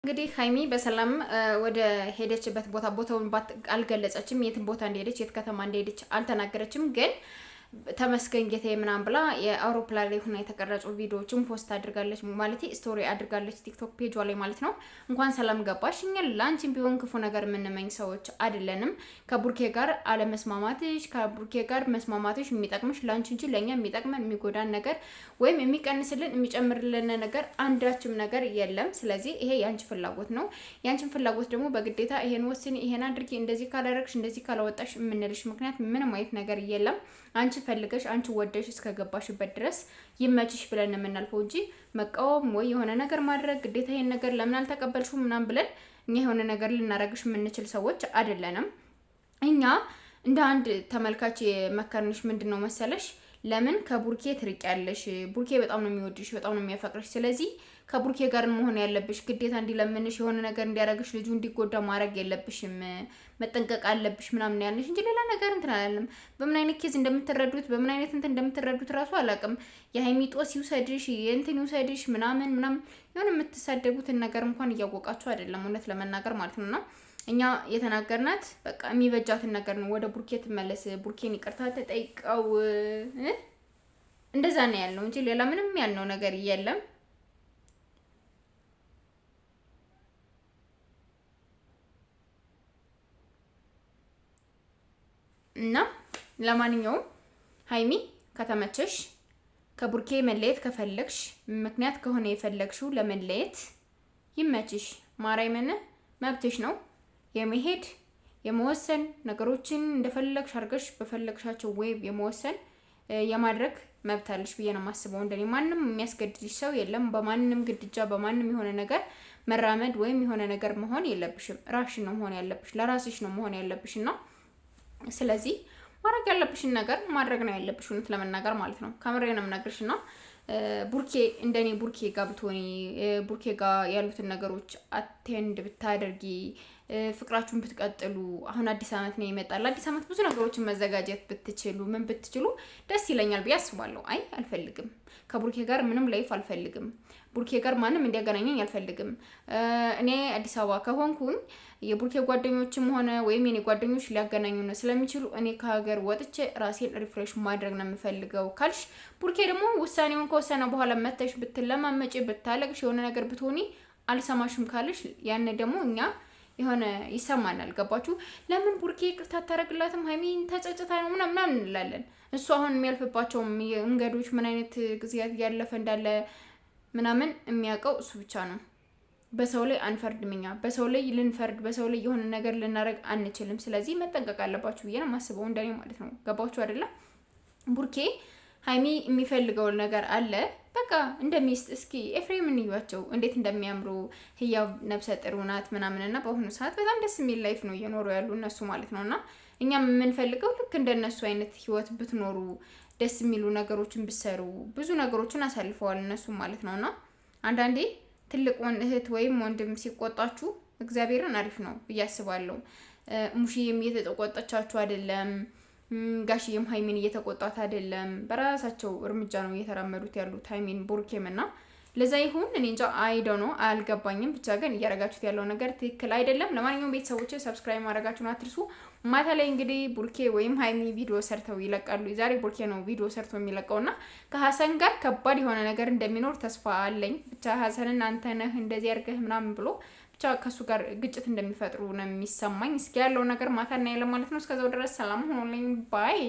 እንግዲህ ሀይሚ በሰላም ወደ ሄደችበት ቦታውን አልገለጸችም። የት ቦታ እንደሄደች የት ከተማ እንደሄደች አልተናገረችም። ግን ተመስገን ጌታዬ ምናምን ብላ የአውሮፕላን ላይ ሆና የተቀረጹ ቪዲዮዎችን ፖስት አድርጋለች፣ ማለት ስቶሪ አድርጋለች ቲክቶክ ፔጇ ላይ ማለት ነው። እንኳን ሰላም ገባሽ። እኛ ላንቺም ቢሆን ክፉ ነገር የምንመኝ ሰዎች አይደለንም። ከቡርኬ ጋር አለመስማማትሽ፣ ከቡርኬ ጋር መስማማትሽ የሚጠቅምሽ ላንቺ እንጂ ለኛ የሚጠቅመን የሚጎዳን ነገር ወይም የሚቀንስልን የሚጨምርልን ነገር አንዳችም ነገር የለም። ስለዚህ ይሄ ያንቺ ፍላጎት ነው። ያንቺን ፍላጎት ደግሞ በግዴታ ይሄን ወስኒ፣ ይሄን አድርጊ፣ እንደዚህ ካላረግሽ፣ እንደዚህ ካላወጣሽ የምንልሽ ምክንያት ምንም አይነት ነገር የለም። አንቺ ፈልገሽ አንቺ ወደሽ እስከገባሽበት ድረስ ይመችሽ ብለን የምናልፈው እንጂ መቃወም ወይ የሆነ ነገር ማድረግ ግዴታ ይሄን ነገር ለምን አልተቀበልሽም ምናምን ብለን እኛ የሆነ ነገር ልናረግሽ የምንችል ሰዎች አይደለንም። እኛ እንደ አንድ ተመልካች የመከርንሽ ምንድነው መሰለሽ፣ ለምን ከቡርኬ ትርቂያለሽ? ቡርኬ በጣም ነው የሚወድሽ፣ በጣም ነው የሚያፈቅርሽ። ስለዚህ ከቡርኬ ጋር መሆን ያለብሽ ግዴታ እንዲለምንሽ የሆነ ነገር እንዲያረግሽ ልጁ እንዲጎዳ ማድረግ የለብሽም፣ መጠንቀቅ አለብሽ ምናምን ያለሽ እንጂ ሌላ ነገር እንትን አላለም። በምን አይነት ኬዝ እንደምትረዱት በምን አይነት እንትን እንደምትረዱት እራሱ አላውቅም። የሀይሚ ጦስ ይውሰድሽ የእንትን ይውሰድሽ ምናምን የሆነ የምትሳደቡትን ነገር እንኳን እያወቃችሁ አይደለም፣ እውነት ለመናገር ማለት ነውና እኛ የተናገርናት በቃ የሚበጃትን ነገር ነው። ወደ ቡርኬ ትመለስ፣ ቡርኬን ይቅርታ ተጠይቀው እንደዛ ነው ያለው እንጂ ሌላ ምንም ያልነው ነገር የለም። እና ለማንኛውም ሀይሚ ከተመቸሽ ከቡርኬ መለየት ከፈለግሽ ምክንያት ከሆነ የፈለግሽው ለመለየት ይመችሽ። ማርያምን መብትሽ ነው የመሄድ የመወሰን ነገሮችን እንደፈለግሽ አድርገሽ በፈለግሻቸው ወይ የመወሰን የማድረግ መብት አለሽ ብዬ ነው የማስበው። እንደኔ ማንም የሚያስገድድሽ ሰው የለም። በማንም ግድጃ በማንም የሆነ ነገር መራመድ ወይም የሆነ ነገር መሆን የለብሽም። ራስሽ ነው መሆን ያለብሽ፣ ለራስሽ ነው መሆን ያለብሽ እና ስለዚህ ማድረግ ያለብሽን ነገር ማድረግ ነው ያለብሽ፣ እውነት ለመናገር ማለት ነው። ከምሬ ነው የምነግርሽ እና ቡርኬ እንደኔ ቡርኬ ጋር ብትሆኒ ቡርኬ ጋር ያሉትን ነገሮች አቴንድ ብታደርጊ ፍቅራችሁን ብትቀጥሉ። አሁን አዲስ አመት ነው ይመጣል። አዲስ አመት ብዙ ነገሮችን መዘጋጀት ብትችሉ ምን ብትችሉ ደስ ይለኛል ብዬ አስባለሁ። አይ አልፈልግም፣ ከቡርኬ ጋር ምንም ላይፍ አልፈልግም። ቡርኬ ጋር ማንም እንዲያገናኘኝ አልፈልግም። እኔ አዲስ አበባ ከሆንኩኝ የቡርኬ ጓደኞችም ሆነ ወይም የኔ ጓደኞች ሊያገናኙ ነው ስለሚችሉ እኔ ከሀገር ወጥቼ ራሴን ሪፍሬሽ ማድረግ ነው የምፈልገው ካልሽ፣ ቡርኬ ደግሞ ውሳኔውን ከወሰነ በኋላ መተሽ ብትለማመጪ ብታለቅሽ የሆነ ነገር ብትሆኒ አልሰማሽም ካልሽ ያን ደግሞ እኛ የሆነ ይሰማናል። ገባችሁ? ለምን ቡርኬ ይቅርታ አታረግላትም? ሀይሚን ተጸጽታ ነው ምናምን እንላለን። እሱ አሁን የሚያልፍባቸው መንገዶች ምን አይነት ጊዜያት እያለፈ እንዳለ ምናምን የሚያውቀው እሱ ብቻ ነው። በሰው ላይ አንፈርድም እኛ። በሰው ላይ ልንፈርድ በሰው ላይ የሆነ ነገር ልናረግ አንችልም። ስለዚህ መጠንቀቅ አለባችሁ ብዬ ነው የማስበው፣ እንደኔ ማለት ነው። ገባችሁ አይደለ? ቡርኬ ሀይሚ የሚፈልገው ነገር አለ። በቃ እንደሚስት እስኪ ኤፍሬምን እዩዋቸው እንዴት እንደሚያምሩ፣ ህያው ነብሰ ጥሩ ናት ምናምንና በአሁኑ ሰዓት በጣም ደስ የሚል ላይፍ ነው እየኖሩ ያሉ እነሱ ማለት ነውና እኛም የምንፈልገው ልክ እንደነሱ አይነት ህይወት ብትኖሩ፣ ደስ የሚሉ ነገሮችን ብትሰሩ። ብዙ ነገሮችን አሳልፈዋል እነሱ ማለት ነውና አንዳንዴ ትልቅ እህት ወይም ወንድም ሲቆጣችሁ እግዚአብሔርን አሪፍ ነው ብዬ አስባለሁ። ሙሽዬም እየተቆጣቻችሁ አይደለም፣ ጋሽዬም ሀይሚን እየተቆጣት አይደለም። በራሳቸው እርምጃ ነው እየተራመዱት ያሉት ሀይሚን ቡርኬም እና ለዛ ይሁን እኔ እንጃ አይዶ ነው አልገባኝም። ብቻ ግን እያረጋችሁት ያለው ነገር ትክክል አይደለም። ለማንኛውም ቤተሰቦች ሰብስክራይብ ማድረጋችሁን አትርሱ። ማታ ላይ እንግዲህ ቡርኬ ወይም ሀይሚ ቪዲዮ ሰርተው ይለቃሉ። ዛሬ ቡርኬ ነው ቪዲዮ ሰርተው የሚለቀውና ከሀሰን ጋር ከባድ የሆነ ነገር እንደሚኖር ተስፋ አለኝ። ብቻ ሀሰንን አንተ ነህ እንደዚህ አድርገህ ምናምን ብሎ ብቻ ከሱ ጋር ግጭት እንደሚፈጥሩ ነው የሚሰማኝ። እስኪ ያለው ነገር ማታ እናያለን ማለት ነው። እስከዛው ድረስ ሰላም ሆኖልኝ ባይ